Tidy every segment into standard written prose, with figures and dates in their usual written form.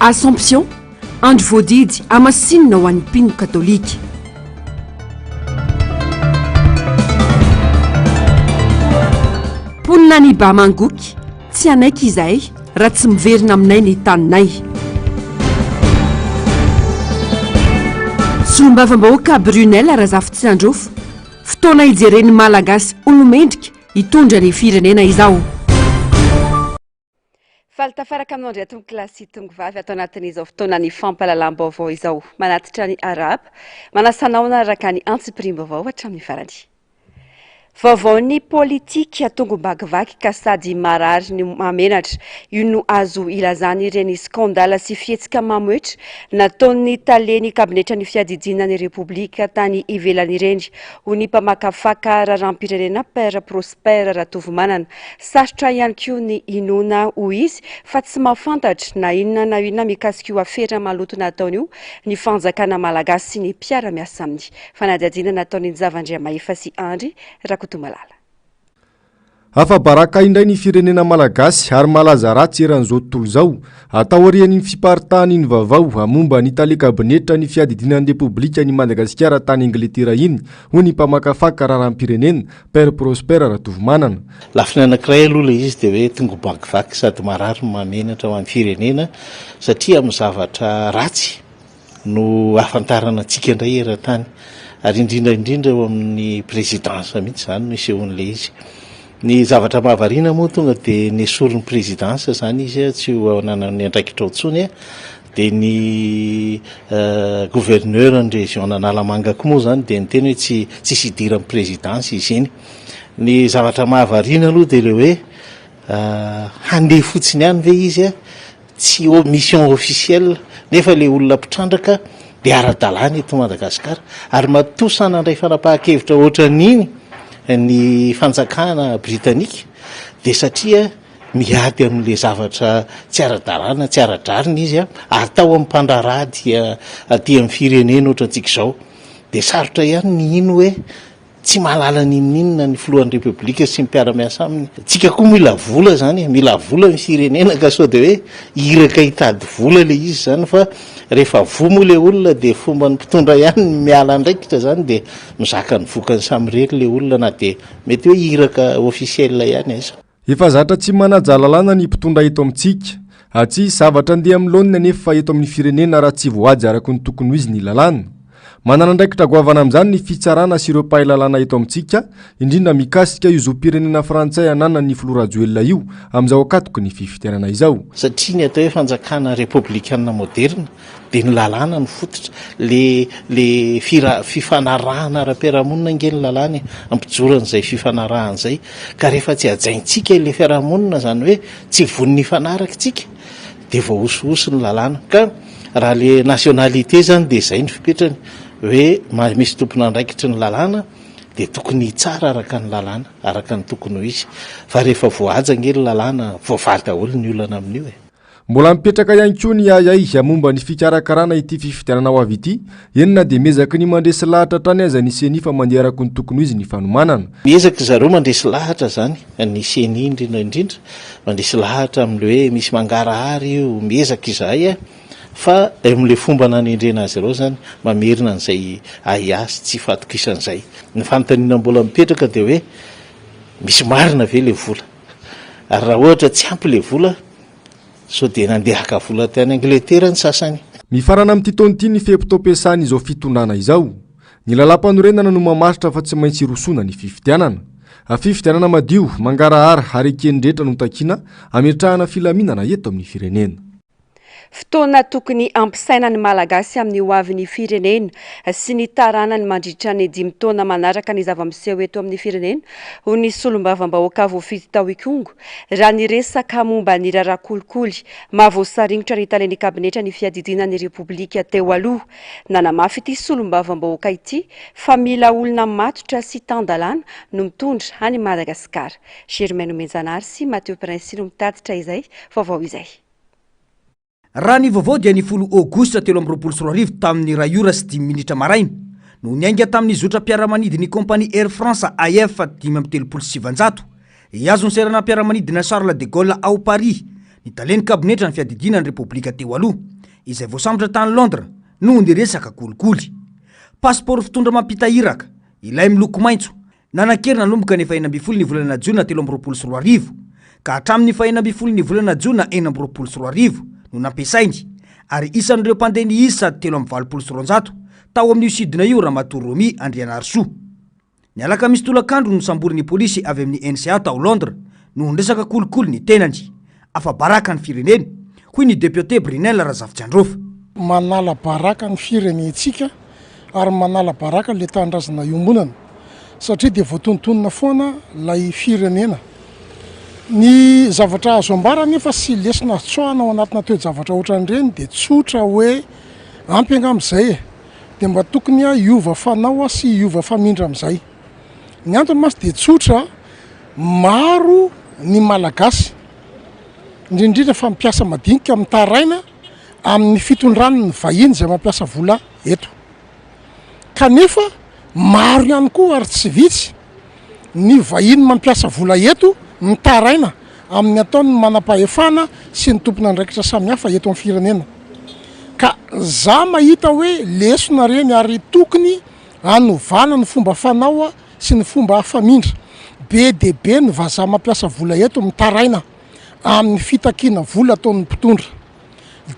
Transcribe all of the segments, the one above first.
Assomption andro voadidy amasinina ho an'ny mpino katolika. Ponina ny Bamangoky tsy anaiky izahay raha tsy miverina aminay ny taninay. Solombavambahoaka Brunel Razafy Androfo, fotoana ijeren'ny malagasy olomendrika hitondra ny firenena izao. Faltafaraka amin'ny andrea tongo kilasy tongo vavy atao anatin'izao fotoana ny fampalalam-baovao izao manatitra ny araba manasanao naraka ny antsipirim-baovao hatramin'ny farany. Vaovaon'ny politika tongo bakivaky ka sady marary ny mamenatra io no azo ilazany ireny skandala sy fihetsika mamoetra nataon'ny taleny kabinetra ny fiadidina ny Repoblika tany ivelany ireny ho ny mpamakafaka raharam-pirenena Père Prospère Ratovomanana. Sarotra ihany koa ny inona ho izy fa tsy mahafantatra na inona mikasika io afera maloto nataony io ny fanjakana malagasy sy ny mpiara-miasa aminy. Fanadihadiana nataon'ny Zavandriamahefa sy Andry Rakotomalala. Afa-baraka indray ny firenena malagasy ary malaza ratsy eran'izao tontolo izao atao arian'ny fiparitahany ny vaovao momba ny tale kabinetra ny fiadidinan'ny Repoblika ny Madagasikara tany Angletera iny ho ny mpamakafaka raharam-pirenena Père Prospère Ratovomanana. Lafiny anankiray aloha ilay izy dia hoe tongo bakivaky sady marary mamenatra ho amin'ny firenena satria amin'ny zavatra ratsy no afantarana antsika indray eran-tany ary indrindra eo amin'ny présidence mihitsy izany no isehon'ilay izy. Ny zavatra mahavariana moa tonga dia ny esorin'ny présidence zany izy tsy ho nanany andraikitra otsony dia ny gouverneur ny région Analamanga koa moa zany dia ny teny hoe tsy sidiran'ny présidence izy iny. Ny zavatra mahavariana aloha dia le hoe handeha fotsiny ihany ve izy tsy mission officielle nefa le olona mpitrandraka dia ara-dalàna eto Madagasikara ary matosana andray fanapahan-kevitra ohatran'iny ny fanjakana Britanika dia satria miady amin'le zavatra tsy ara-dalàna tsy ara-drarina izy atao amin'ny mpandrarady aty amin'ny firenena ohatrantsika izao dia sarotra ihany ny ino hoe tsy mahalala ninona ny filohan'ny Repoblika sy ny mpiara-miasa aminy. Tsika koa mila vola zany, mila vola ny firenena ka sao dia hoe iraka hitady vola le izy zany fa rehefa vomo le olona dia fomba ny mpitondra ihany miala andraikitra zany dia mizaka ny vokany samy rery le olona na dia mety hoe iraka officiel ihany aiza. Efa zatra tsy manaja lalàna ny mpitondra eto amintsika. Tsy zavatra andeha amin'ny laonina nefa eto amin'ny firenena raha tsy voady araka ny tokony ho izy ny lalàna. Manana andraikitra goavana amin'izany ny fitsarana sy ireo mpahay lalàna eto amintsika, indrindra mikasika io zoam-pirenena frantsay anana ny filoha-rajoelina io amin'izao akatoky ny fifitianana izao. Satria ny atao hoe fanjakana républicaine moderne dia ny lalàna ny fototra le fifanarahana ara-piarahamonina ingeny lalàna ampijoran'izay fifanarahana izay ka rehefa tsy hajaintsika ilay fiarahamonina zany hoe tsy von'ny ifanaraka tsika dia voaosooso ny lalàna ka raha le nationalité zany dia izay ny fipetrany hoe misy tompona andraikitry ny lalàna dia tokony tsara araka ny lalàna araka ny tokony ho izy fa rehefa voahaja ngely lalàna voavaly daholo ny olana amin'io Mbola mipetraka ihany koa ny ayay momba ny fikarakarana ity fifidianana ho avy ity, enina dia miezaka ny mandresy lahatra trany aza ny seni fa mandeha araka ny tokony ho izy ny fanomanana. Miezaka zareo mandresy lahatra zany ny seni indrindra mandresy lahatra amin'le hoe misy mangarahary io miezaka izahay fa amin'le fomba nanendrena azy ireo zany mamerina an'izay ayasy tsy fatokisan'izay. Ny fanontaniana mbola mipetraka dia hoe misy marina ve le vola ary raha ohatra tsy ampy le vola so dia nandehaka vola tany Angletera ny sasany. Mifarana amin'ity taona ity ny fehim-potoam-piasany izao fitondrana izao. Ny lalam-panorenana no mamaritra fa tsy maintsy irosona ny fifitianana. Fifitianana madio, mangarahara ary ekendretra no takiana ametrahana filaminana eto amin'ny firenena. Fotoana tokony ampisaina ny malagasy amin'ny hoavin'ny firenena sy ny taranany mandritra ny 5 taona manaraka ny zava-miseho eto amin'ny firenena ho ny solombavambahoaka voafidy tao ikongo raha ny resaka momba ny rarakolikoly mahavoasaringitra ny taleny kabinetra ny fiadidina ny Repoblika teo aloha. Nanamafy ity solombavambahoaka ity fa mila olona matotra sy tandalana no mitondra any Madagasikara. Germaine Menjanary sy Mathieu Prince no mitatitra izay vaovao izay. Raha ny vaovao dia ny 10 Aogositra 2024 tamin'ny 2:10 maraina no niainga tamin'ny zotra-piaramanidiny kompani Air France AF 537 iazony serana piaramanidina Charles de Gaulle ao Paris ny taleny kabinetra ny fiadidina ny Repoblika teo aloha. izay voasambotra tany Londres noho ny resaka kolikoly. Passeport fitondra mampitahiraka ilay miloko maitso nanan-kery nanomboka ny 2 ny volana Jona 2024 ka hatramin'ny 2 ny volana Jona 2024 no nampiasainy, ary isan'ireo mpandeha 320 tao amin'ny sidina io Ramatoa Romy Andrianarsoa. Ny alakamisy tolakandro no samborin'ny polisy avy amin'ny NCA tao Londres no resaka kolikoly ny tenany afa-baraka ny fireneny, hoy ny député Brunel Razafijandrofa. Manala baraka ny firenentsika ary manala baraka le tanindrazana iombonana satria dia voatontonona foana lay firenena. Ny zavatra azo ambara nefa sy lesina tsoana ao anatina toe-javatra ohatran'ireny dia tsotra hoe ampy angam'izay dia mba tokony iova fanao sy iova famindra amin'izay. Ny antony masy dia tsotra, maro ny malagasy indrindrindra fa mampiasa madinika amin'ny taraina amin'ny fitondrany ny vahiny izay mampiasa vola eto. Kanefa maro ihany koa ary tsy vitsy ny vahiny mampiasa vola eto mitaraina amin'ny ataony manam-pahefana sy ny tompona andraikitra samihafa eto amin'ny firenena. Ka za mahita hoe lesona reny ary tokony hanovana ny fomba fanao sy ny fomba famindra. Be dia be ny vazaha mampiasa vola eto mitaraina amin'ny fitakiana vola ataon'ny mpitondra.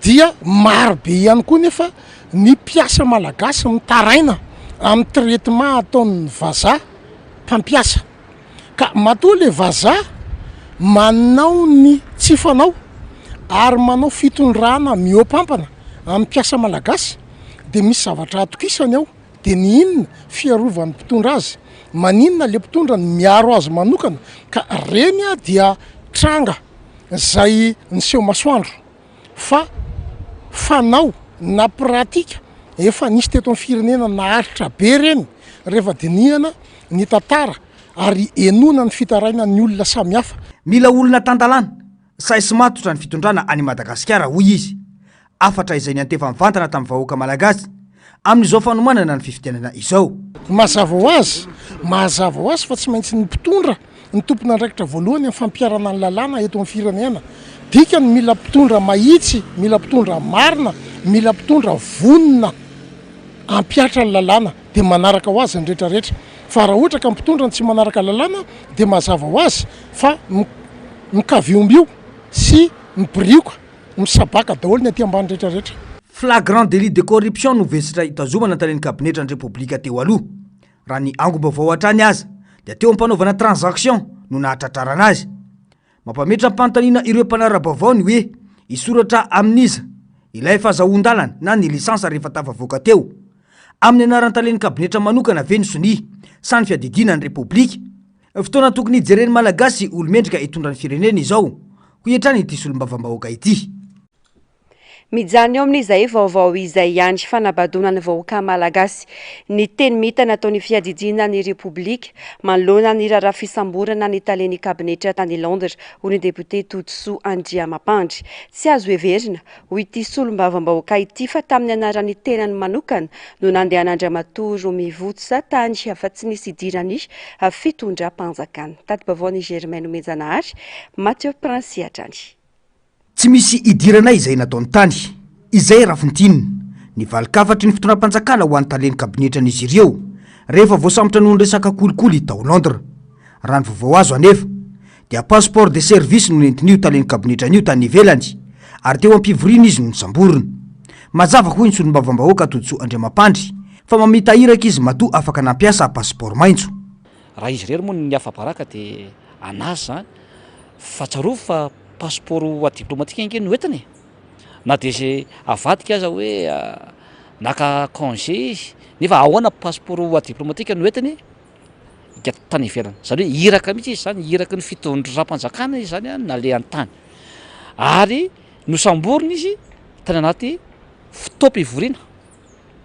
Dia maro be ihany koa nefa ny mpiasa malagasy mitaraina amin'ny traitement ataon'ny vazaha mpampiasa. Ka matoa le vazaha manao ny tsy fanao ary manao fitondrana miopampana amin'ny mpiasa malagasy dia misy zavatra atokisany ao. Dia ny inona fiarovan'ny mpitondra azy, maninona le mpitondra ny miaro azy manokana. Ka reny dia tranga zay niseho masoandro fa fanao na pratika efa nisy teto amin'ny firenena naharitra be reny rehefa dinihana ny tantara ary enona ny fitaraina ny olona samihafa. Mila olona tandalana say sy matotra ny fitondrana any Madagasikara, hoy izy. Afatra izay ny antefa mivantana tamin'ny vahoaka malagasy amin'izao fanomanana ny fifidianana izao. Mazava ho azy fa tsy maintsy ny mpitondra ny tompona andraikitra voalohany amin'ny fampiarana ny lalàna eto amin'ny firenena. Dikany mila mpitondra mahitsy, mila mpitondra marina, mila mpitondra vonona ampiatra ny lalàna dia manaraka ho azy ny rehetrarehetra. Fa raha ohatra ka mpitondra ny tsy manaraka lalàna dia mazava ho azy fa mikaviom-bio sy mibrioka misabaka daholo ny aty ambany rehetrarehetra. Flagrant délit de corruption no vesitra itazomana talen'ny kabinetra ny Repoblika teo aloha. Raha ny angom-baovao hatrany aza dia teo ampanaovana transaction no nahatratrarana azy. Mampametra mpanontaniana ireo mpanara-baovao ny hoe isoratra amin'iza ilay fahazahoan-dalana na ny lisansa rehefa tafavoaka teo. Amin'ny anaran'ny talen'ny kabinetra manokana ve ny soni sa ny fiadidina ny Repoblika. Fotoana tokony hijeren'ny malagasy olomendrika hitondra ny firenena izao. Hoy hatrany ity solombavam-bahoaka ity. Mijany eo amin'izay vaovao izay ihany fanabadona ny vahoaka malagasy. Ny teny mita nataon'ny fiadidiana ny Repoblika manoloana ny raharaha fisamborana ny talen'ny kabinetra tany Londres, hoy ny député Toutsoa Andriamapandry. Tsy azo heverina hoy ity solombavam-bahoaka ity fa tamin'ny anaran'ny tenany manokana no nandehan'Andriamatoa Romy Votsa tany afa tsy nisy idirany fitondram-panjakana. Tati-baovao Germaine Menjanahary, Mathieu Prince hatrany. Tsy misy idiranay izay nataony tany, izay rafintinina ny valikafatry ny fitondram-panjakana ho an'ny talen'ny kabinetra n'izy ireo rehefa voasambotra noho ny resaka kolikoly tao Londres. Raha ny vaovao azo anefa dia passeport de service no nentin'io talen'ny kabinetra n'io tany ivelany ary teo ampivoriana izy no nisamborina. Mazava hoy ny solombavam-bahoaka Toutsoa Andriamapandry fa mamitahiraka izy matoa afaka nampiasa passeport maitso. Raha izy rery moa ny afa-baraka dia anazy fa tsaroa fa passeport diplomatique inge no entiny na dia se avadika aza hoe naka congé izy nefa ahoana passeport diplomatique no entiny tany ivelany, zany hoe iraka mihitsy izy zany, iraka ny fitondram-panjakana izy zany nalehan'ny tany ary nosamborina izy tany anaty fotoam-pivoriana,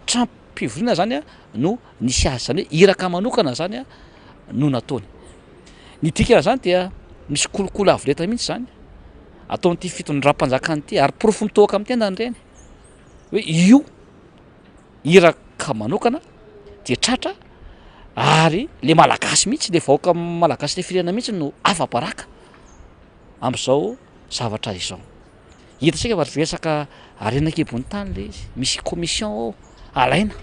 trano-pivoriana zany no nisy azy, zany hoe iraka manokana zany no nataony. Ny dikana zany dia misy kolokolo avoleta mihitsy zany ataon'ity fitondram-panjakana ity ary porofo mitoaka amin'ny tendany reny hoe io iraka manokana dia tratra ary le malagasy mihitsy le vahoaka malagasy le firenena mihitsy no afa-baraka amin'izao zavatra izao. hitasika fa resaka arenakebony tany le izy misy commission alaina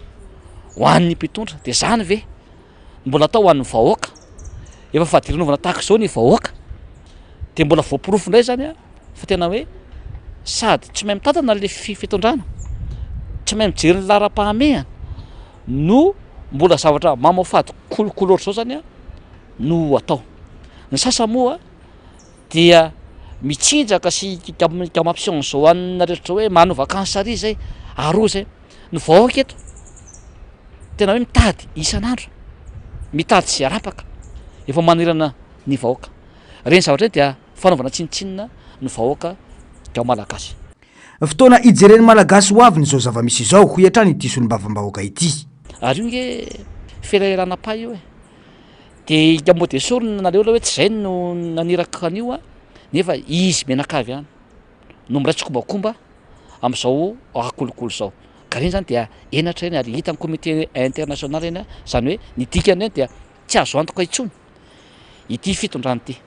ho an'ny mpitondra de zany ve mbola atao hoan'ny vahoaka efa fahadirenovana tahaka zao ny vahoaka de mbola voapirofo indray zany a fa tena hoe sady tsy mahay mitantana le fitondrana tsy mahay mijery ny lara-pahamehana no mbola zavatra mamafady kolokolo oatra zao zany a no atao ny sasa moa dia mitsinjaka sy kamampision zao anina rehetra hoe mano vakansary zay aro zay ny vahoaka eto tena hoe mitady isan'andro mitady sy arapaka efa manirana ny vahoaka reny zavatra eny dia fanaovana tsinitsinina ny vahoaka gao malagasy fotoana ijeren'ny malagasy ho aviny zao zava-misy izao ho iatrany ity solombavam-bahoaka ity ary io nge felaeranapa io e de gambo de sorona nareo la hoe tsy zay no naniraka anio a nefa izy menakavy any no miraitsykombakomba am'izao akolokolo zao ka reny zany dia enatra eny ary hita ny comité international eny a zany hoe nidikany eny dia tsy azo antoka itsony ity fitondrany ity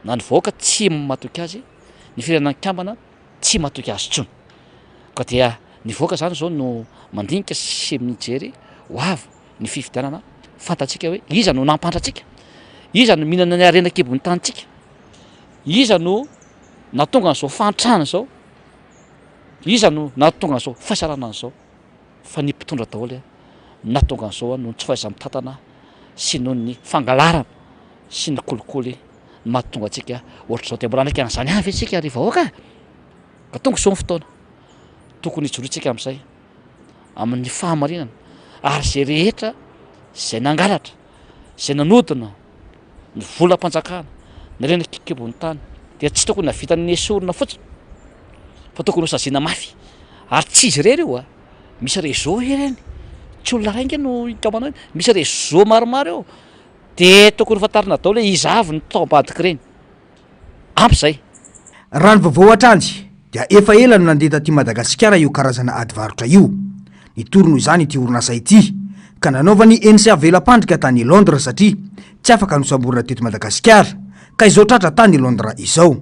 na ny vahoaka tsy matoky azy ny firenanankambana tsy matoky azy tsony ka dia ny vahoaka zany zao no mandinika sy mijery ho avy ny fifidianana fantatsika hoe iza no nampandratsika iza no mihinana ny arenakebony tanytsika iza no natonga n'izao fantrana zao iza no natonga n'izao fahasaranana zao fa ny mpitondra daholo natonga n'izao no tsy fahaiza mitantana sy noho ny fangalarana sy ny kolikoly mahatonga atsika ohatra zao de mbola ndraiky an'izany avy atsika ry vahoaka ka tonga zao ny fotoana tokony hijorotsika amin'izay amin'ny fahamarinana ary zay rehetra zay nangalatra zay nanodina ny volam-panjakana ny renakebony tany dia tsy tokony havitany esorina fotsiny fa tokony ho sazina mafy ary tsy izy rery io a misy réseau ireny tsy olona rainga no ikamanao misy réseau maromaro eo de tokony fantarina daholo hoe izy avy ny taombadiky reny ampy zay raha ny vaovao atranjy dia efa ela no nandeha taty Madagasikara io karazana adivarotra io nitorono izany ity orinasa ity ka nanaovany NCA velam-pandrika tany Londres satria tsy afaka nosamborina teto Madagasikara ka izao tratra tany Londres izao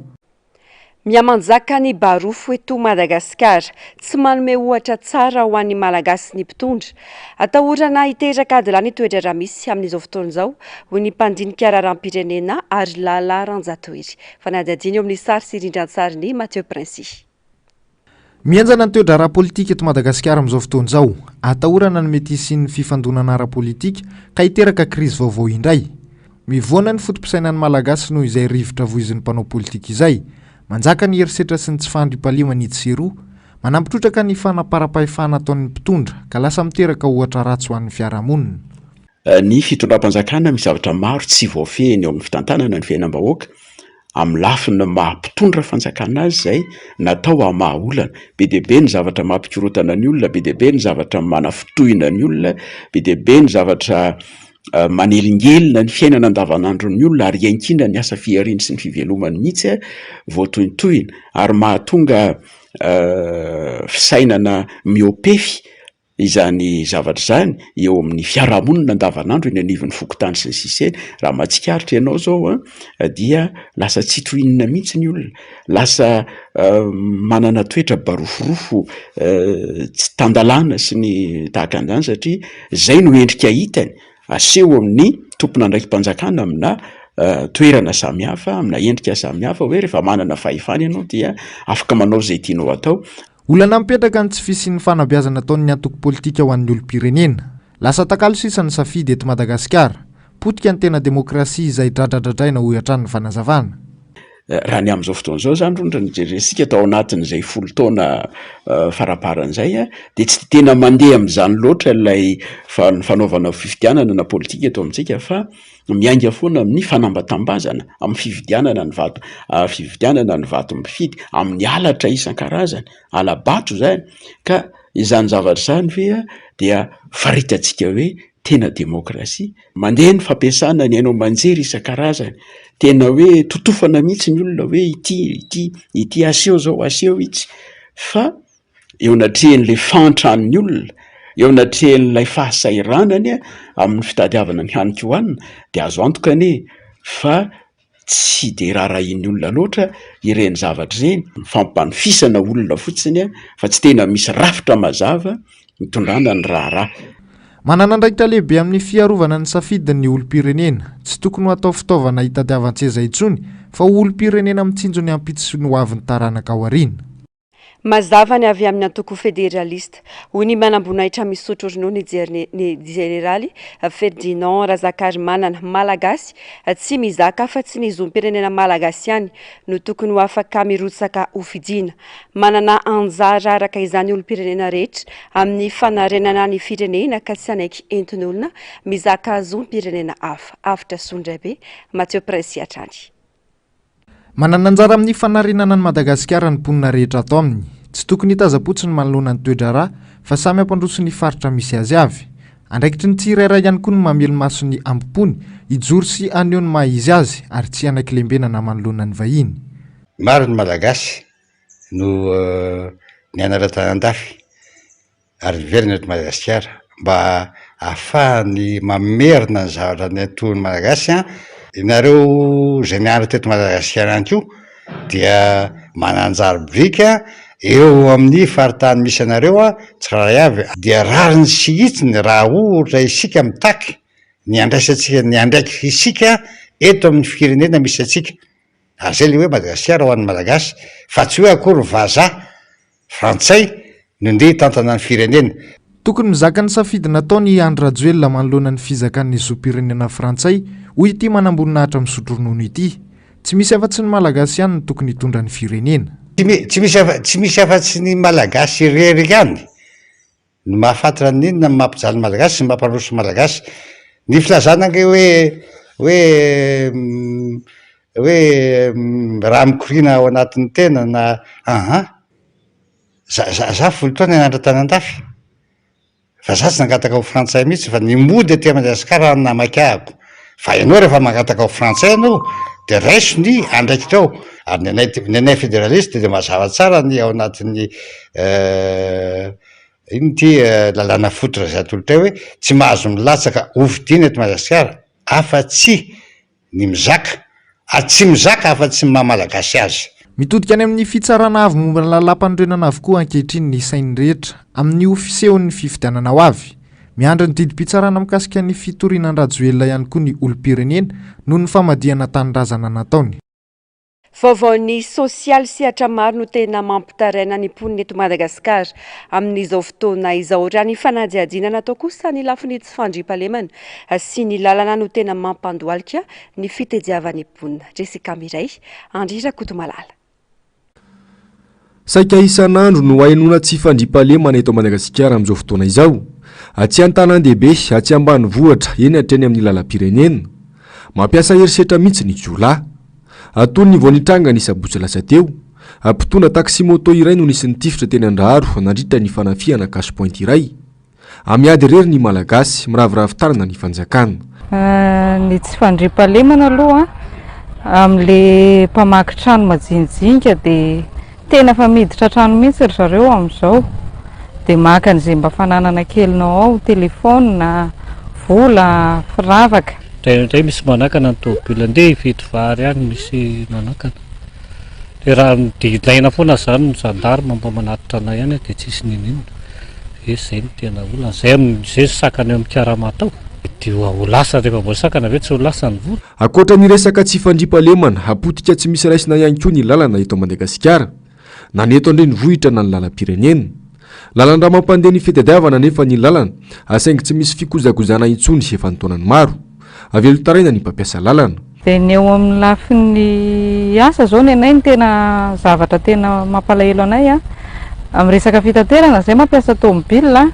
miamanjaka ny barofo eto Madagasikara tsy manome ohatra tsara ho an'ny malagasy ny mpitondra atahorana hiteraka ady lany toetra raha misy amin'izao fotoana izao ho ny mpandinika raharam-pirenena ary lala ranjatoery fa nadadiny eo amin'ny sary sy rindran-tsary ny Mathieu Princy mianjana ny toedra ara-politika eto Madagasikara amin'izao fotoana izao atahorana ny mety hisian'ny fifandonana ara-politika ka hiteraka krizy vaovao indray mivoana ny fotom-pisainan'ny malagasy noho izay rivotra voizin'ny mpanao politika izay manjaka ny herisetra sy ny tsy fandriam-pahalema ny seroa manampitrotraka ny fanaparam-pahefana ataon'ny mpitondra ka lasa miteraka ohatra ratsy ho an'ny fiarahamonina. Ny fitondram-panjakana misy zavatra maro tsy voafehiny eo amin'ny fitantanana ny fiainam-bahoaka amin'ny lafiny mahampitondra fanjakana azy zay natao amahaolana be dia be ny zavatra mampikorotana ny olona be dia be ny zavatra manafitohina ny olona be dia be ny zavatra manelingelina ny fiainana andavanandro ny olona ary iankina ny asa fiariny sy ny fivelomany mihitsy voatohitohina ary mahatonga fisainana miopefy izany zavatra zany eo amin'ny fiarahamonina andavanandro eny anivon'ny fokotany sy ny siseny raha matsikaritra ianao zao dia lasa tsy tohinina mihitsy ny olona lasa manana toetra baroforofo tsy tandalana sy ny tahaka an'izany satria zay no endrika hitany aseho amin'ny tompona andraiki-mpanjakana amina toerana samihafa amina endrika samihafa hoe rehefa manana fahefana ianao dia afaka manao zay tianao atao. Olana mipetraka ny tsy fisian'ny fanabeazana ataon'ny antoko politika ho an'ny olom-pirenena lasa takalo sisa ny safidy eto Madagasikara potika ny tena demokrasia izay dradradradraina ho iatran'ny fanazavana. Raha ny amin'izao fotoana izao zany rondra nijeresika tao anatin'izay 10 taona faraparan'izay dia tsy tena mandeha amin'izany loatra ilay fanaovana fifidianana na politika eto amintsika fa miainga foana amin'ny fanambatambazana amin'ny fifidianana ny vato mifidy amin'ny alatra isan-karazany alabato zany ka izany zavatra zany ve dia faritantsika hoe tena demokrasia mandeha ny fampiasana ny hainao manjery isan-karazany tena hoe totofana mihitsy ny olona hoe ity aseho zao aseho itsy fa eo natrehan'lay fantran'ny olona eo natrehan'ilay fahasairanany amin'ny fitadiavana ny hanika hoanina dia azo antoka anie fa tsy de raharahin'ny olona loatra ireny zavatra ireny, fampanofisana olona fotsiny fa tsy tena misy rafitra mazava mitondrana ny raharaha. Manana andraikitra lehibe amin'ny fiarovana ny safidin'ny olom-pirenena, tsy tokony ho atao fitaovana hitadiavan-tseza intsony fa olom-pirenena mitsinjo ny ampito sy ny hoavin'ny taranaka ao aoriana. Mazavany avy amin'ny antoko federalista hoy ny manam-boninahitra misotro ronono ny jeneraly Ferdinand Razakarimanana malagasy tsy mizaka fa tsy ny zom-pirenena malagasy ihany no tokony ho afaka mirotsaka ho fidiana. Manana anjara araka izany olom-pirenena rehetra amin'ny fanarenana ny firenena ka tsy anaiky entin'olona mizaka zom-pirenena hafa. Afitra Sondrabe, Mathieu Presi Atrany. Manana anjara amin'ny fanarenana ny Madagasikara ny mponina rehetra atao aminy. Tsy tokony hitaza-potsiny manoloana ny toedrarà fa samy ampandroso ny faritra misy azy avy. Andraikitry ny tsirairay ihany koa ny mamelo maso ny ambopony hijoro sy aneho ny maha izy azy ary tsy anaiky lembena manoloana ny vahiny. Maro ny malagasy no ny anaratanan-dafy ary verina eto Madagasikara mba ahafahany mamerina ny zavatra ny anton'ny malagasy. Inareo zay mianatra teto Madagasikara ihany koa dia mananjara brika eo amin'ny faritany misy anareo tsy raha avy dia rariny sy hitsiny raha ohatra isika mitaky ny andraisantsika ny andraiky isika eto amin'ny firenena misy atsika. Ary zay le hoe Madagasikara ho an'ny malagasy fa tsy hoe akory vazaha frantsay no ndeha hitantana ny firenena. Tokony mizaka ny safidy nataony Andry Rajoelina manoloana ny fizakan'ny zom-pirenena frantsay hoy ity manam-boninahitra misotro ronono ity. Tsy misy afa-tsy ny malagasy ihany no tokony hitondra ny firenena. Tsy misy afa-tsy ny malagasy irery ihany no mahafantatra ny inona ny mampijaly malagasy sy mampandroso malagasy. Ny filazana ange hoe raha mikorina ao anatin'ny tena na za volotona anandratanan-dafy fa za tsy nangataka ho frantsay mihitsy fa ny mody aty Madagasikara namakahako. Fa ianao rehefa mangataka ho frantsay ianao de raiso ny andraikitrao. Ary ny anay federaliste de mazava tsara ny ao anatin'ny iny ty lalàna fototra zay atolotra hoe tsy mahazo milatsaka hovidina eto Madagasikara afa-tsy ny mizaka ary tsy mizaka afa-tsy mahamalagasy azy. Mitodika any amin'ny fitsarana avy momba ny lalam-panorenana avokoa ankehitriny ny sainy rehetra amin'ny ofisehon'ny fifidianana ho avy. Miandry ny didim-pitsarana mikasika ny fitorinan Rajoelina ihany koa ny olom-pirenena noho ny famadihana tanindrazana nataony. Vaovaon'ny sosialy sehatra maro no tena mampitaraina ny mponina eto Madagasikara amin'izao fotoana izao. Raha ny fanadihadiana natao kosa ny lafiny tsy fandriampahalemana sy ny lalana no tena mampandohalika ny fitadiavan'ny mponina. Jessica Miray, Andrira Kotomalala. Saika isan'andro no hainona tsy fandriampahalemana eto Madagasikara amin'izao fotoana izao. Atsy an-tanan-dehibe, atsy ambanivohitra, eny hatreny amin'ny lalam-pirenena. Mampiasa herisetra mihitsy ny jiolahy. Atony ny voanitranga ny sabotsy lasa teo. Ampitona taksi moto iray no nisy nitifitra teny Andraharo nandritra ny fanafiana cash point iray. Amiady irery ny malagasy miraviravin-tarana ny fanjakana. Ny tsy fandriampahalemana aloha amin'le mpamaky trano majinijinika dia tena fa miditra trano mihitsy ry zareo amin'izao. Dia maka an'izay mba fananana kelinao ao, telefona, vola, firavaka. Indray misy manakana ny tômôbila andeha hividy vary any misy manakana. Dia raha ilaina foana zany ny zandarma mba manatitra anay ihany dia tsisy ninina. Zay no tena olona. Zay sakana eo amin'ny kiaramatao. Dia ho lasa rehefa mbola sakana ve tsy ho lasa ny vola. Ankoatra ny resaka tsy fandriampahalemana, hapotika tsy misy raisina ihany koa ny lalana eto Madagasikara. Na ny eto andrenivohitra na ny lalam-pirenena. Lalan-dra mampandeha ny fitadiavana nefa ny lalana, asaingy tsy misy fikozagozana intsony sy efa ntaonany maro. Avelo taraina ny mpampiasa lalana. Dia ny eo amin'ny lafin'ny asa zao ny anay ny tena zavatra tena mampalahelo anay amin'ny resaka fitaterana zay mampiasa tômôbila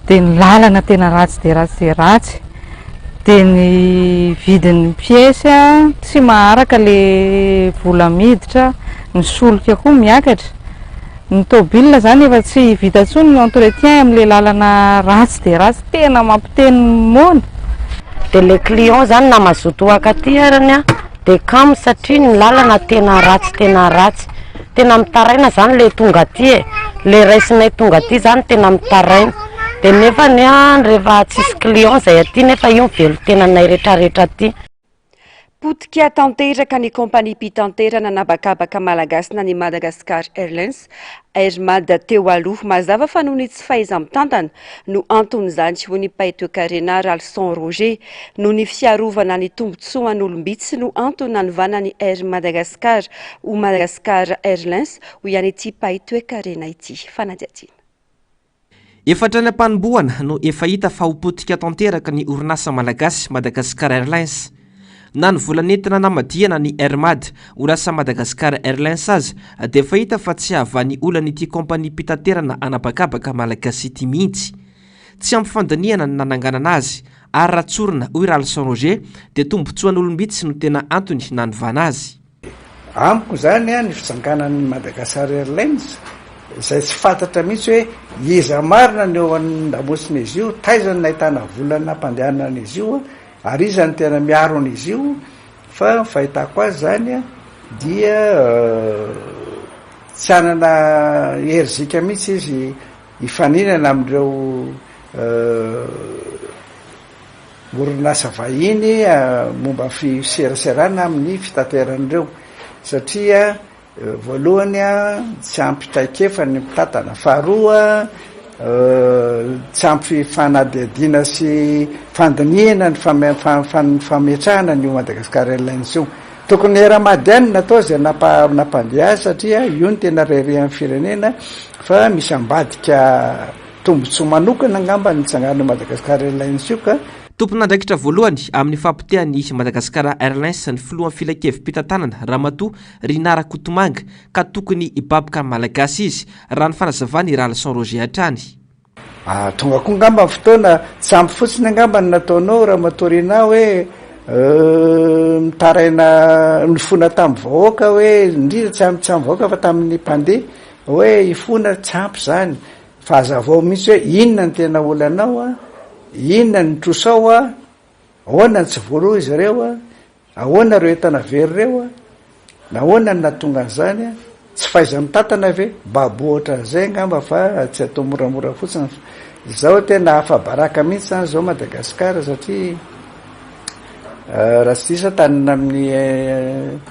dia ny lalana tena ratsy dia ratsy dia ratsy. Dia ny vidin'ny piesy tsy maharaka le vola miditra, ny solika koa miakatra. Ny tômôbila zany efa tsy vita intsony ny entretien amin'le lalana ratsy dia ratsy tena mampiteny mona. Dia le client zany na mazoto akaty arany dia kamo satria ny lalana tena ratsy tena mitaraina zany le tonga aty le raisinay tonga aty zany tena mitaraina. Dia nefa ny rehefa tsisy client zay aty nefa io velo tenanay rehetrarehetra aty. Nipotika tanteraka ny kompania mpitanterana nabakabaka malagasy na ny Madagascar Airlines Airmad teo aloha mazava fa noho ny tsy fahaiza-mitantana no anton'izany ho ny paitoekarena Ralson Roger no ny fiarovana ny tombotsoa an'olombitsy no antony nanovana ny Air Madagascar ho Madagascar Airlines ho ian'ity paitoekarena ity fanadihadiana. Efatra ny ampanomboana no efa hita fa ho potika tanteraka ny orinasa malagasy Madagascar Airlines. Na ny volanentina namadihana ny Airmad orinasa Madagascar Airlines azy dia efa hita fa tsy havan'ny olana ity kompania mpitanterana anabakabaka malagasy ity mihitsy. Tsy ampifandaniana ny nananganana azy ary ratsorina hoy Ralson Roger dia tombotsoan'olombitsy no tena antony nanovana azy. Amiko zany ny fisanganan'ny Madagascar Airlines izay tsy fantatra mihitsy hoe iza marina ny eo an-damosina izy io, taizany nahitana volana mpandehanana izy io ary izany tena miaro an'izy io fa fahitako azy zany dia tsy anana herizika mihitsy izy hifaninana amin'ireo orinasa vahiny momba fiseraserana amin'ny fitateran'ireo satria voalohany tsy ampy traikefa ny mitantana, faharoa tsy ampy fanadihadiana sy fandiniana ny fametrahana ny Madagascar Airlines io. Tokony era-madiany natao izay nampandeha azy satria io ny tena reren'ny firenena fa misy ambadika tombotsoa manokana angamba ny tsangana Madagascar Airlines io ka tompon'andraikitra voalohany amin'ny fampitehany Madagascar Airlines ny filohan'ny filan-kevim-pitantanana Ramatoa Rinara Kotomanga ka tokony hibaboka malagasy izy raha ny fanazavany Ralson Roger hatrany. Tonga koa angamba ny fotoana tsy ampy fotsiny angamba ny nataonao Ramatoa Rina hoe mitaraina nifona tamin'ny vahoaka hoe indrindra tsy ampy vahoaka fa tamin'ny mpandeha hoe ifona tsy ampy zany fa hazavao mihitsy hoe inona ny tena olanao inona ny trosao ahoana ny tsy voaloha izy ireo ahoana reo entana very reo nahoana ny natonga an'izany tsy faiza mitantana ve baboatra zay ngamba fa tsy atao moramora fotsiny izao tena afa-baraka mihitsy zany zao Madagascar satria raha tsy disa tanina amin'ny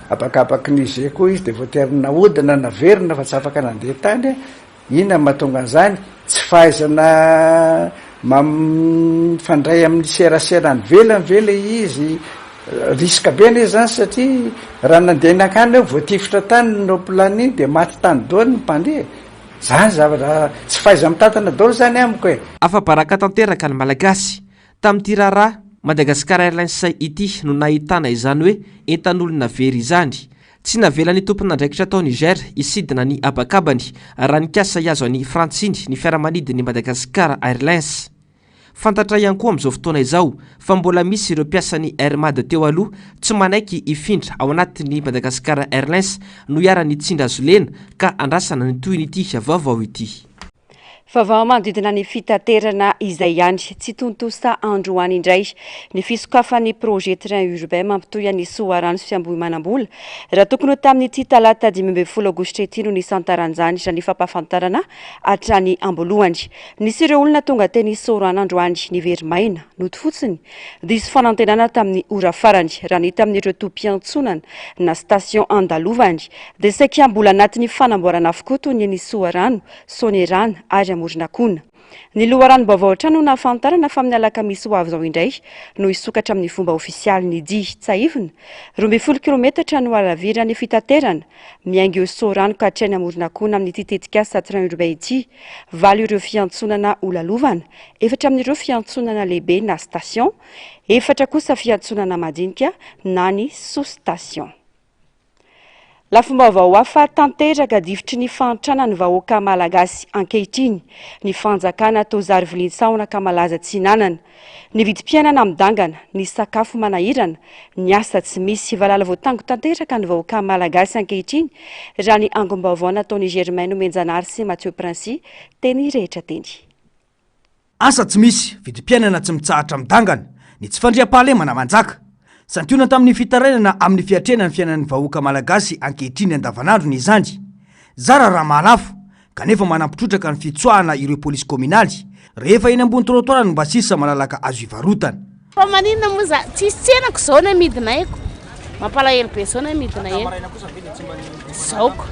abakabaky nize koa izy de voaterina nahodina naverina fa tsy afaka nandeha tany inona mahatonga an'izany tsy fahaizana fandray amin'ny seraserany velany izy riska be ane zany satria raha nandeha nakany voatifitra tany no plany de maty tany doany ny mpandeha zany zavatra tsy faiza mitantana daholo zany amiko hoe afa-baraka tanteraka ny malagasy tamin'ity raharaha Madagascar Airlines say ity no nahitana izany hoe entan'olona very izany tsy navelany tompon'andraikitra tao Niger isidina ny abakabany raha nikasa iazo any Frantsiny ny fiaramanidiny Madagascar Airlines. Fantatra ihany koa amin'izao fotoana izao fa mbola misy ireo mpiasan'ny Airmad teo aloha tsy manaiky ifindra ao anatin'ny Madagascar Airlines no iarany tsindra azolena ka andrasana ny toyin'ity vaovao ity. Vaovao manodidina ny fitaterana izay ihany tsy tontosa androany indray ny fisokafan'ny projet train urbain mampitohy ny Soarano sy Fiamboimanambola raha tokony ho tamin'ity talata 15 aogositra ity no nisantaran'izany raha ny fampahafantarana hatrany ambolohany. Nisy ireo olona tonga teny Soarano androany niverimaina noto fotsiny diso fanantenana tamin'ny ora farany raha ny tamin'ireo tompiantsonana na station andalovany dia saika mbola anatin'ny fanamboarana avokoa toy ny Soarano, Sonerana ary Morinakona. Ny loharanom-baovao trano nahafantarana fa amin'ny alakamisy ho avy izao indray no hisokatra amin'ny fomba ofisialy ny dia Tsaivina 12 kilometatra no halavirany fitaterana miainga eo Soarano ka hatrany Morinakona amin'ny ity tetikasa train urbain ity valo ireo fiantsonana olalovana, 4 amin'ireo fiantsonana lehibe na station, 4 kosa fiantsonana madinika na ny sous-station. Lafim-baovao hafa tanteraka difitry ny fantrana ny vahoaka malagasy ankehitriny ny fanjakana Tozary Vilinsaona ka malaza tsy hinanana, ny vidim-piainana midangana, ny sakafo manahirana, ny asa tsy misy valala voatango tanteraka ny vahoaka malagasy ankehitriny raha ny angom-baovao nataony Germain Menjanary sy Mathieu Princy teny rehetra teny. Asa tsy misy, vidim-piainana tsy mitsahatra midangana, ny tsy fandriam-pahalemana manjaka. Santiona tamin'ny fitarainana amin'ny fiatrena ny fiainan'ny vahoaka malagasy ankehitriny andavanandro ny izany. Zara raha mahalafo, kanefa manampitrotraka ny fitsoahana ireo polisy kominaly rehefa eny ambony trottoara mba sisa malalaka azo ivarotana. Fa maninona moa za tsisy tsenako zao na midinaiko. mampalahelo be zao na midina eny zaoko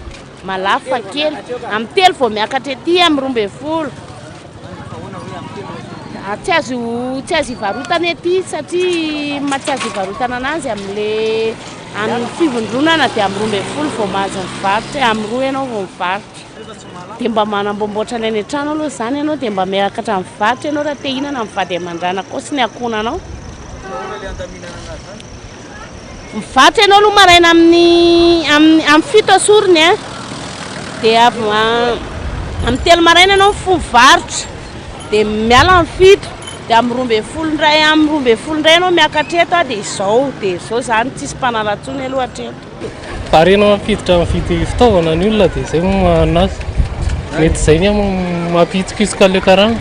malafo fa kely amin'ny telo vao miakatra ety amin'ny 12 tsy azo ivarotana ety satria tsy azo ivarotana anazy amin'le amin'ny fivondronana dia amin'ny 12 vao mahazo mivarotra amin'ny 2 ianao vao mivarotra dia mba manambomboatra ny any an-trano aloha zany ianao dia mba miakatra mivarotra ianao raha te hihinana mivady aman-drana koa sy ny akonanao mivarotra ianao aloha maraina amin'ny 7 asoriny dia amin'ny 3 maraina ianao mivarotra dia miala amin'ny 7 dia amin'ny 12 ndray amin'ny 12 ndray ianao miakatra eto dia izao zany tsisy mpanalatsony aloha hatreto parena mampiditra fitaovana ny olona dia izay manazy mety izay ny mampitsikisika le karana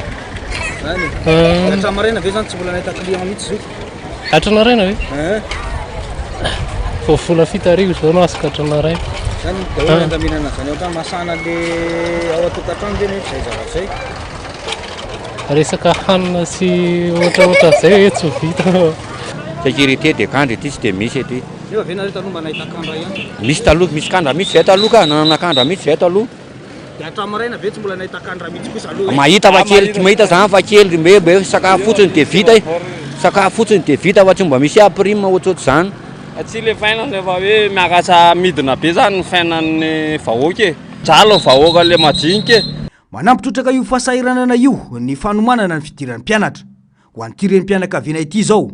maraina ve zany tsy mbola nahita client mihitsy zio hatranaraina ve vao vola 7 arivo zao no asika hatranaraina zany daholo andaminana zany ohatra masana le ao atokantrano ve mety zay zavatra zay resaka hanina sy ohatraohatra zay tsy ho vita sécurité dia kandra ety sy dia misy ety nefa ve nareo taloha mba nahita kandra ihany misy taloha misy kandra misy zay taloha ka nanana kandra misy zay taloha dia hatramaraina ve tsy mbola nahita kandra mihitsy kosa aloha mahita fa kely tsy mahita zany fa kely mbe sakafo fotsiny dia vita sakafo fotsiny dia vita fa tsy mba misy aprime ohatrohatry zany tsy le fainany efa hoe miakatra midina be zany ny fainan'ny vahoaka e jalo vahoaka le madinika e manampitrotraka io fahasahiranana io ny fanomanana ny fidiran'ny mpianatra ho an'ity renim-pianakaviana ity zao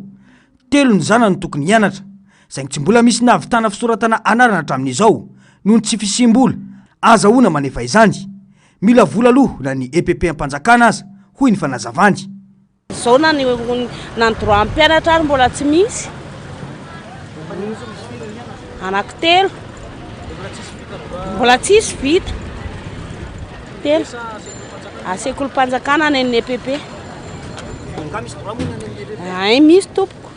3 ny zanany tokony hianatra saingy tsy mbola misy navitana fisoratana anarana hatramin'izao noho ny tsy fisim-bola azahoana manefa izany mila vola aloha na ny EPP am-panjakana aza hoy ny fanazavany zao na ny droit mpianatra ary mbola tsy misy anankitelo mbola tsisy vita telo asekolim-panjakana ny EPP ay misy tompoko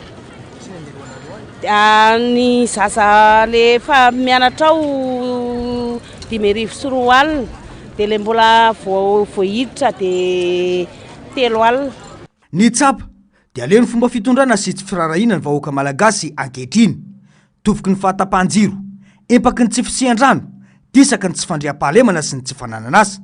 ny zaza le fa mianatra ao 5,000 alina dia le mbola voahiditra dia 3 alina ny tsapa dia aleo ny fomba fitondrana sy tsy firarahina ny vahoaka malagasy ankehitriny tovoky ny fahatapahan-jiro empaky ny tsy fisian-drano disaky ny tsy fandriam-pahalemana sy ny tsy fanananasa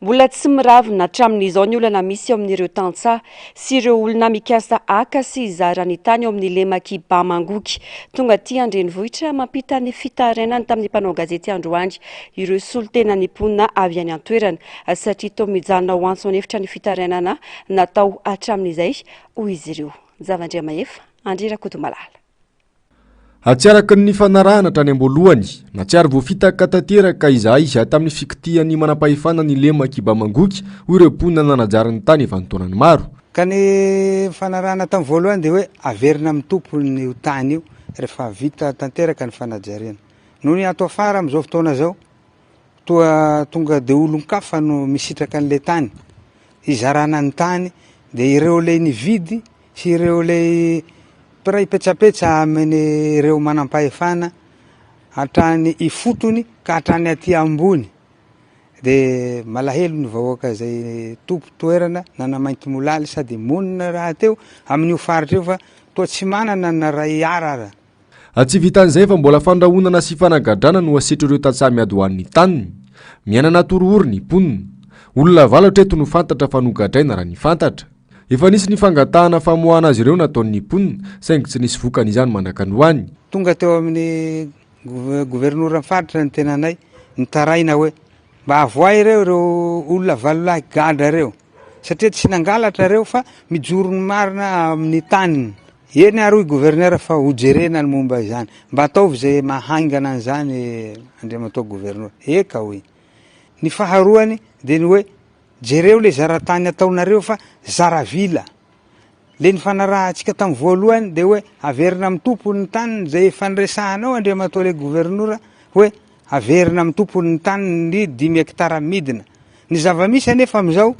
mbola tsy miravina hatramin'izao ny olana misy eo amin'ireo tantsaha sy ireo olona mikasa aka sy zarany tany eo amin'ny lemaky Bamangoky tonga aty andrenivohitra mampita ny fitarainany tamin'ny mpanao gazety Androany ireo solotena niponina avy any an-toerana satria toa mijanona ho antso anefitra ny fitarainana natao hatramin'izay hoy izy ireo Zavandriamahefa Andrira Kotomalala atsiaraka ny fanarahana trany amboalohany na tsy ary voafitaka tanteraka izahay tamin'ny fikitiany manam-pahefana ny lemaky Bamangoky hoy ireo mponina nanajarany tany efa ntaonany maro ka ny fanarahana tamin'ny voalohany dia hoe averina amin'ny tompony io tany io rehefa vita tanteraka ny fanajariana noho ny ato afara amin'izao fotoana zao toa tonga dia olon-kafa no misitraka an'ilay tany izarana ny tany dia ireo lay nividy sy ireo lay piray petsapetsa amin'ny ireo manam-pahefana hatrany ifotony ka hatrany aty ambony dia malahelo ny vahoaka zay tompo toerana nanamainty molaly sady monina raha teo amin'io faritra io fa toa tsy manana na ray arara tsy vitan'izay fa mbola fandrahonana sy fanagadrana no asetra ireo tantsaha miady ho an'ny taniny mianana torohoro ny mponina olona valatra eto no fantatra fa nogadraina raha ny fantatra efa nisy ny fangatahana famoahana azy ireo nataon'ny mponina saingy tsy nisy vokany izany mandrakany hoany tonga teo amin'ny gouvernoran'ny faritra ny tenanay nitaraina hoe mba avoay ireo olona valolahy gadra reo satria tsy nangalatra reo fa mijorony marina amin'ny taniny eny ary hoy gouverneur fa hojerena ny momba izany mba ataovy zay mahaingana an'izany andriamatao gouverneur eka hoy ny faharoany dia ny hoe jereo le zaratany ataonareo fa zaravila le ny fanarahantsika tamin'ny voalohany dia hoe averina amin'ny tompony tany zay fanresahanao andriamatao le gouverneur hoe averina amin'ny tompony ny tany ny 5 hektara midina ny zava-misy anefa amin'izao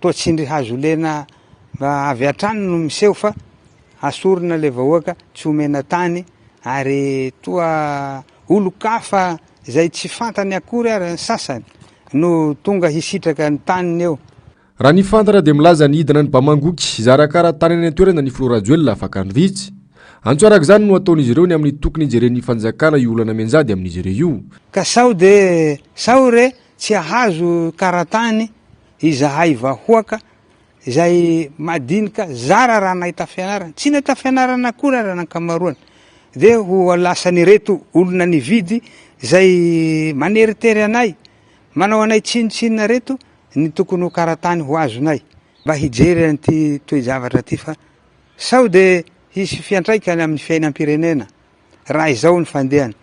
toa tsy ndry hazo lena mba avy atrany no miseho fa asorina le vahoaka tsy omena tany ary toa olo-kafa zay tsy fantany akory ary ny sasany no tonga hisitraka ny taniny eo raha ny fantara dia milaza ny hidina ny Bamangoky zarakara tany any an-toerana ny Florajoel afaka ny vitsy antsoaraka izany no ataon'izy ireo ny amin'ny tokony ijeren'ny fanjakana io olana mianjady amin'izy ireo io ka sao de sao re tsy ahazo karatany izahay vahoaka izay madinika zara raha nahita fianarana tsy nahita fianarana koa raha nankamaroana de ho lasany reto olona nividy zay maneritery anay manao anay tsinotsinona reto ny tokony ho karatany ho azonay mba hijery an'ity toejavatra ty fa sao de hisy fiantraikany amin'ny fiainam-pirenena raha izao ny fandehany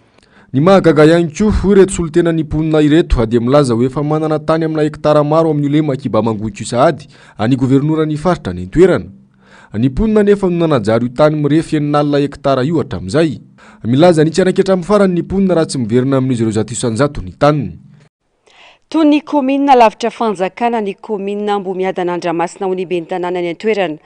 ny mahagaga ihany koa hoy reto solotena nimponina ireto dia milaza hoe efa manana tany amina hektara maro amin'ny le makiba mangohitra io sahady any governorany faritra ny toerana nimponina nefa no nanajary io tany mirefy eninalina hektara io hatramin'izay milaza ny tsy anaketra amin'ny farany nimponina raha tsy miverina amin'izy ireo zato isanjato ny taniny toy ny komina lavitra fanjakana ny komina Ambomiadana Andramasina ho niben'ny tanàna ny an-toerana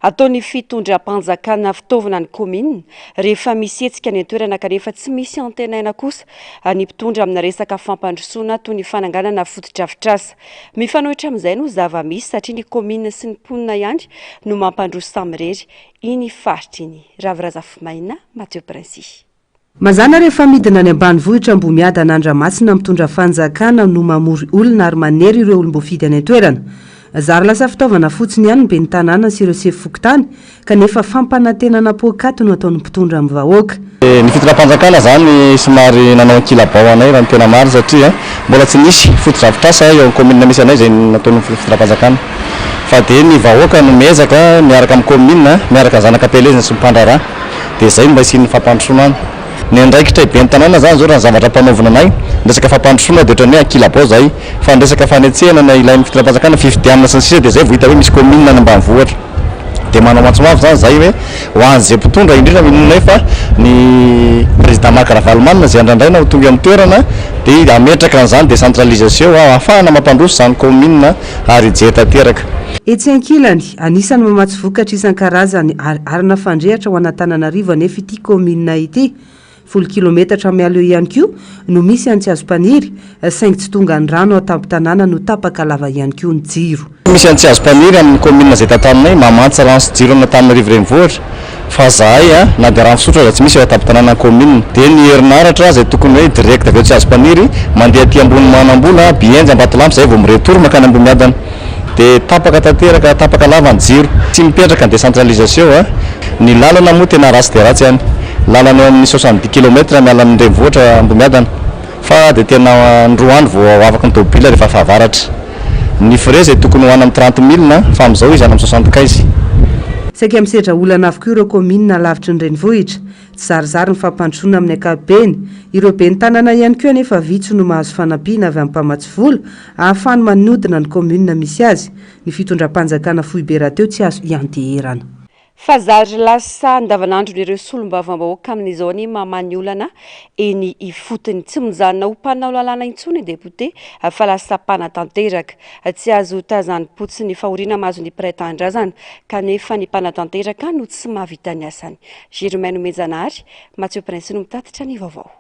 ataony fitondram-panjakana fitaovana ny komina rehefa misy hetsika ny an-toerana kanefa tsy misy antenaina kosa ny mpitondra amina resaka fampandrosoana toy ny fananganana fotodrafitrasa mifanohitra amin'izay no zava-misy satria ny komina sy ny mponina ihany no mampandroso samirery iny faritra iny Ravirazafimaina Mathieu Princy mazana rehefa midina any ambanivohitra Ambomiadana Andramasina mitondra fanjakana no mamory olona ary manery ireo olom-boafidy any an-toerana zary lasa fitaovana fotsiny ihany ny ben'ny tanàna sy ireo sefokotany kanefa fampanantenana pokaty no ataon'ny mpitondra amin'ny vahoaka ny fitondram-panjakana zany somary nanao kilabao anay raha ny tena maro satria mbola tsy nisy fotodrafitrasa eo amin'ny komina misy anay zay nataony fitondram-panjakana fa dia ny vahoaka no miezaka miaraka amin'ny komina miaraka zanaka pelezina sy mpandraraha dia zay mba isian'ny fampandrosoana any ny andraikitra iben'ny tanàna zany zao raha ny zavatra mpanaovana anay resaka fampandrosoana dia ohatran'ny hoe ankilabao zay fa ny resaka fanetsehana na ilain'ny fitondram-panjakana fifidianana sy ny sisa dia zay vao hita hoe misy komina any ambanivohitra dia manao matsomafy zany zay hoe ho an'izay mpitondra indrindra minonay fa ny président Marc Ravalomanina zay andrandraina ho tonga amin'ny toerana dia ametraka an'izany décentralisation ahafahana mampandroso zany komina ary hijery tanteraka etsy ankilany anisany mamatsy vokatra isan-karazany arina fandrehatra ho an'Antananarivo anefa ity komina ity 10 kilometatra mialo ihany koa no misy antsy azo paniry saingy tsy tonga ny rano atapy-tanàna no tapaka lava ihany koa ny jiro misy antsy azo paniry amin'ny komina zay tantaninay mamantsa rano sy jiro an'Antananarivo renivohitra fa zahay na dia rano fisotra zay tsy misy eo atapy-tanàna komina dia ny herinaratra zay tokony hoe direct avy eo tsy azo paniry mandeha aty ambony manambola bienjy Ambatolampy zay vao miretory makany Ambomiadana dia tapaka tanteraka tapaka lava ny jiro tsy mipetraka ny décentralisation ny lalana moa tena ratsy dia ratsy ihany lalana eo amin'ny 70 km miala amin'ny renivohitra Ambomiadana fa dia tena andro andro vao afaka ny tômôbila rehefa fahavaratra ny frais zay tokony ho any amin'ny 30 000 fa amin'izao izy any amin'ny 75 saika misedra olana avokoa ireo komina lavitry ny renivohitra tsy zarizary ny fampandrosoana amin'ny ankapobeny ireo ben'ny tanàna ihany koa anefa vitsy no mahazo fanampiana avy amin'ny mpamatsy vola ahafahany manodina ny komina misy azy ny fitondram-panjakana foibe rahateo tsy azo ianteherana fa zary lasa andavanandron'ireo solombavam-bahoaka amin'izao ny mamany olana eny ifotony tsy mijanona ho mpanao lalàna intsony député fa lasa mpanatanteraka tsy azo tazany-potsy ny fahoriana mahazo ny pray-tandrazana kanefa ny mpanatanteraka no tsy mahavita ny asany Germaine Mejanary Mathieu Prince no mitatitra ny vaovao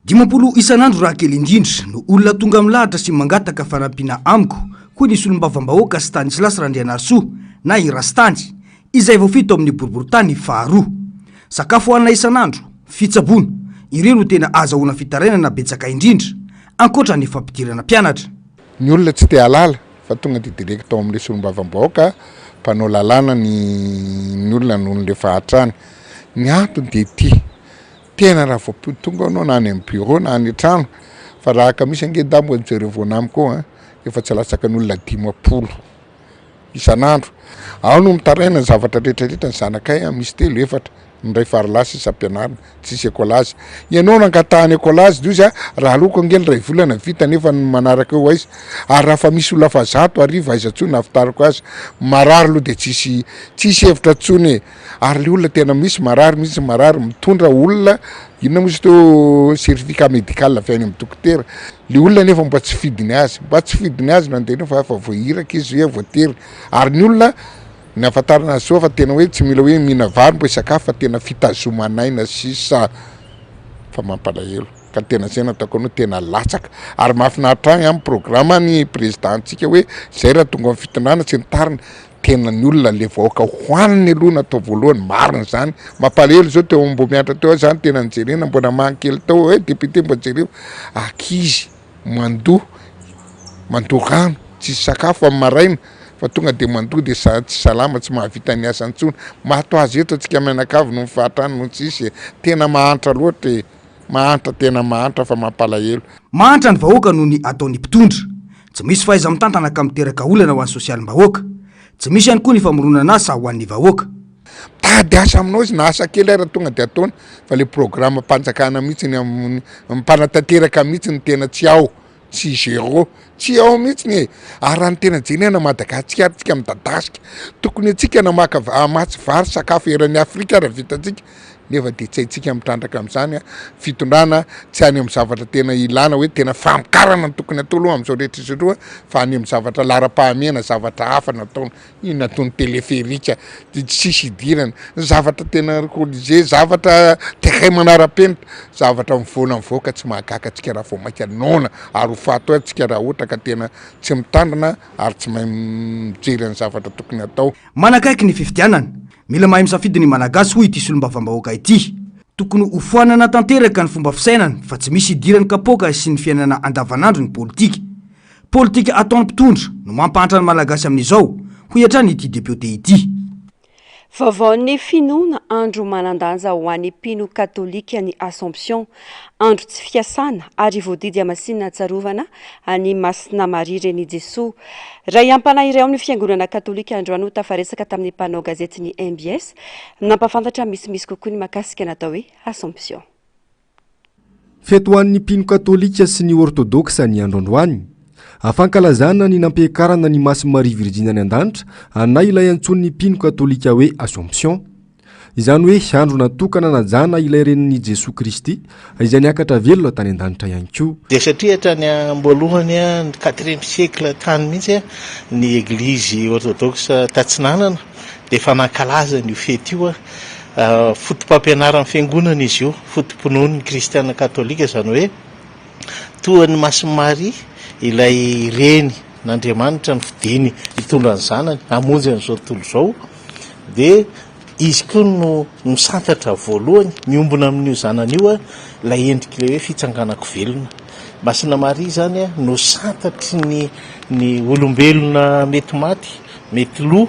10 isan'andro raha kely indrindra no olona tonga milahatra sy mangataka fanampiana amiko koa ny solombavam-bahoaka Stanislas Randrianarsoa na Irastany izay vao fito amin'ny boriboritany faharoa sakafo hoanina isan'andro fitsaboana ireo no tena azahoana fitarainana betsaka indrindra ankoatra ny fampidirana mpianatra ny olona tsy te halala fa tonga dia direct ao amin'ilay solombavam-bahoaka mpanao lalàna ny olona noho n'ilay fahatrany ny antony dia ity tena raha vao tonga anao na any amin'ny bureau na any an-trano fa raha ka misy angedambo an'izareo voanamiko efa tsy latsaka ny olona 10 isan'andro ao no mitaraina ny zavatra rehetrarehetra ny zanakay misy telo efatra ndray farilasa isam-pianarana tsisy ekolazy ianao nangatahany ekolazy dy izy raha aloko angely ray volana vita nefa manaraka eo aiza ary raha fa misy olona fa zato ariva aiza tsony nafitariko azy marary aloha dia tsisy hevitra tsony ary le olona tena misy marary mitondra olona inona mozy teo certificat médical avy any amin'ny dokotera le olona nefa mba tsy fidiny azy nandena fa voahiraka izy hoe voatery ary ny olona ny afatarana azy soa fa tena hoe tsy mila hoe mihina vary mbo isakafo fa tena fitazomanaina sisa fa mampalahelo ka tena zay nataoko anao tena latsaka ary mahafinaritra agny amin'ny programma ny présidentsika hoe zay raha tonga amin'ny fitondrana tsy ny tarina tena ny olona le vahoaka hoaniny aloha natao voalohany marina zany mampalahelo zao teo mbo miatra teo zany tena nijerena mbona mankely tao hoe député mbo jereo akizy mandoa rano tsisy sakafo amin'ny maraina fa tonga de mandoa de tsy salama tsy mahavita ny asa antsony mahato azy eto atsika mianakavy no mifahatrany no tsisy tena mahantra loatra mahantra tena mahantra fa mampalahelo mahantra ny vahoaka noho ny ataony mpitondra tsy misy fahaiza mitantana ka miteraka olana ho an'ny sosialim-bahoaka tsy misy ihany koa ny famoronana asa ho an'ny vahoaka tady asa aminao izy na asa kely raha tonga de ataony fa le programme mpanjakana mihitsy ny amin'ny mpanatanteraka mihitsy ny tena tsy ao tsy zéro tsy ao mihitsy ny ary raha ny tena jenena Madagasikara tsika midadasika tokony atsika namaka matsy vary sakafo eran'ny Afrika raha vitatsika nefa de tsy haitsika mitrandraka amin'izany fitondrana tsy any amin'ny zavatra tena ilana hoe tena famokarana ny tokony atao aloha amin'izao rehetra izy fa any amin'ny zavatra lara-pahamena zavatra hafa nataony ino nataony teleferika tsisy idirana zavatra tena religieux zavatra terrain manara-penitra zavatra mivoana mivoaka tsy mahagaga atsika raha vao maika nona ary ho fato atsika raha ohatra ka tena tsy mitandrina ary tsy mahay mijery ny zavatra tokony atao manakaiky ny fifidianana mila mahay misafidy ny malagasy hoy ity solombavam-bahoaka ity tokony hofoanana tanteraka ny fomba fisainana fa tsy misy idirany kapoaka sy ny fiainana andavanandro ny politika ataony mpitondra no mampahantra ny malagasy amin'izao hoy hatrany ity député ity vaovaon'ny finoana andro manandanja ho an'ny mpino katolika ny Assomption andro tsy fiasana ary voadidy amasinina tsarovana any Masina Maria reny Jesoa raha iampana ireo amin'ny fiangonana katolika androany ho tafaresaka tamin'ny mpanao gazety ny MBS nampafantatra misimisy kokoa ny makasika natao hoe Assomption feto an'ny mpino katolika sy ny orthodoxa ny andro androany afankalazana ny nampiakarana ny Masina Maria Virginia ny an-danitra ana ilay antson'ny mpino katolika hoe Assomption izany hoe andro natokana najana ilay renin'ny Jesoa Kristy izay niakatra velona tany an-danitra ihany koa dia satria tany amboalohany ny 4e siècle tany mihitsy ny église orthodoxe tatsinanana dia efa nankalaza ny fety io fotom-pampianaran'ny fiangonana izy io fotom-pinoan'ny kristiana katolika izany hoe toan'ny Masina Maria ilay reny n'Andriamanitra ny fidiny hitondra ny zanany hamonjy an'izao tontolo izao dia izy koa no misantatra voalohany miombona amin'io zanany io lay endrika le hoe fitsanganako velona Masina Maria zany no santatry ny olombelona mety maty mety lo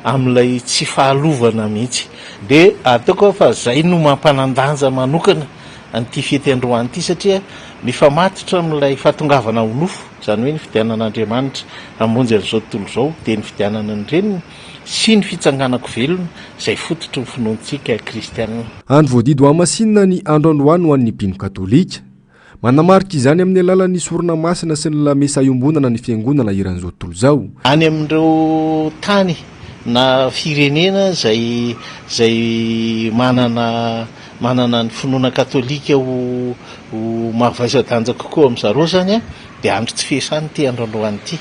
amin'ilay tsy fahalovana mihitsy dia ataoko fa zay no mampanandanja manokana an'ity fety androany ity satria mifamatotra amin'ilay fahatongavana ho nofo zany hoe ny fidianan'Andriamanitra hamonjy an'izao tontolo izao dia ny fidianana ny reniny sy ny fitsanganako velona izay fototry ny finoantsika kristianina andro voadidy ho amasinina ny andro androany ho an'ny mpino katolika manamarika izany amin'ny alalan'ny sorona masina sy ny lamesa iombonana ny fiangonana iran'izao tontolo izao any amin'ireo tany na firenena zay manana ny finoana katolika ho mahavaisa-danja kokoa amin'izareo zany dia andro tsy fiasany ty andro androany ity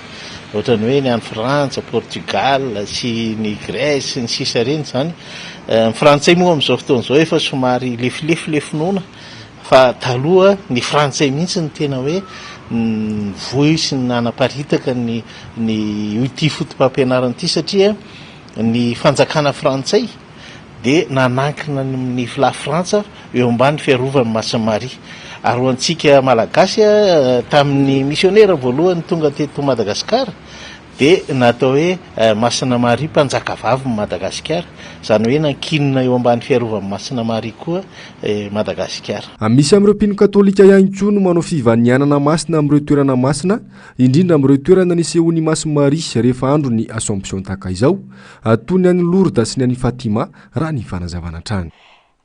ohatrany hoe ny any Frantsa, Portugal sy ny Grèce sy ny sisa reny zany ny frantsay moa amin'izao fotoana izao efa somary lefilefy le finoana fa taloha ny frantsay mihitsy ny tena hoe voy sy ny nanaparitaka ny ity fotom-pampianarana ity satria ny fanjakana frantsay dia nanankina ny la Frantsa eo ambany fiarovany Masina Maria ary ho antsika malagasy tamin'ny missionnaire voalohany tonga teto Madagasikara dia natao hoe Masina Maria mpanjaka vavy Madagasikara zany hoe nankinina eo ambany fiarovany Masina Maria koa Madagasikara misy amin'ireo mpino katolika ihany koa no manao fivanianana masina amin'ireo toerana masina indrindra amin'ireo toerana nisehony Masina Maria rehefa andro ny Assomption taka izao toy ny any Lourdes sy ny any Fatima raha ny fanazavana trany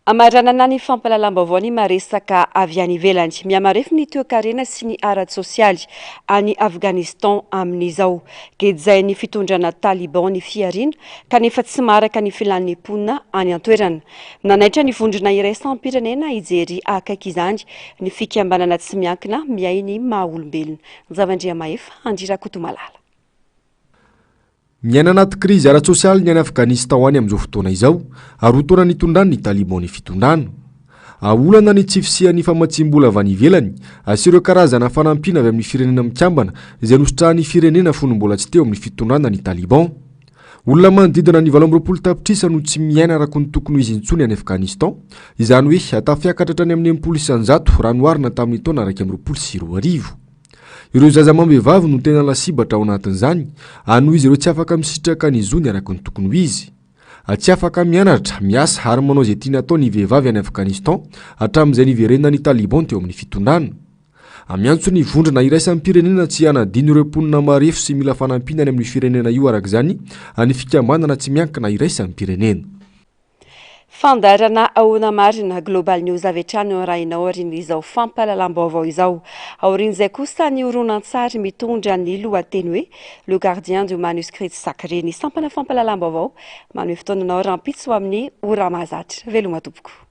amaranana ny fampalalam-baovao ny maresaka avy any ivelany miamarefy ny toe-karena sy ny arady sosialy any Afghanistan amin'izao gedzay ny fitondrana Taliban ny fiarina kanefa tsy maraka ny filan'ny mponina any an-toerana nanaitra ny vondrona iray sampirenena ijery akaiky izany ny fikambanana tsy miankina miay ny maha-olombelona Zavandria Maefa Andrirakotomalala miaina anaty krizy ara-tsosialy ny any Afghanistan any amin'izao fotoana izao ary hotona nitondrany ny Taliban ny fitondrana aolana ny tsy fisian'ny famatsim-bola avy any ivelany sy ireo karazana fanampiana avy amin'ny firenena mikambana izay nosotrahan'ny firenena fony mbola tsy teo amin'ny fitondrana ny Taliban olona manodidina ny 20 tapitrisa no tsy miaina araka ny tokony ho izy intsony any Afghanistan, izany hoe atafiakatra hatrany amin'ny 90% raha noarina tamin'ny taona 2020. Ireo zazamambehivavy no tena lasibatra ao anatin'izany, anoho izy ireo tsy afaka misitraka ny zony araka ny tokony ho izy. Tsy afaka mianatra, miasa ary manao izay tiana atao ny vehivavy any Afghanistan hatramin'izay niverenina ny Taliban teo amin'ny fitondrana. Amiantso ny vondrona iraisan'ny pirenena tsy hanadino ireo mponina marefo sy mila fanampinany amin'ny firenena io araka izany any fikambanana tsy miankina iraisan'ny pirenena. Fandarana ahoana marina Global News avy hatrany arahinao arin'izao fampahalalam-baovao izao. Aorian'izay kosa ny horonan-tsary mitondra ny lohateny hoe Le Gardien du Manuscrit Sacré, ny sampana fampahalalam-baovao manome fotoananao rampitso amin'ny ora mahazatra. Veloma tompoko.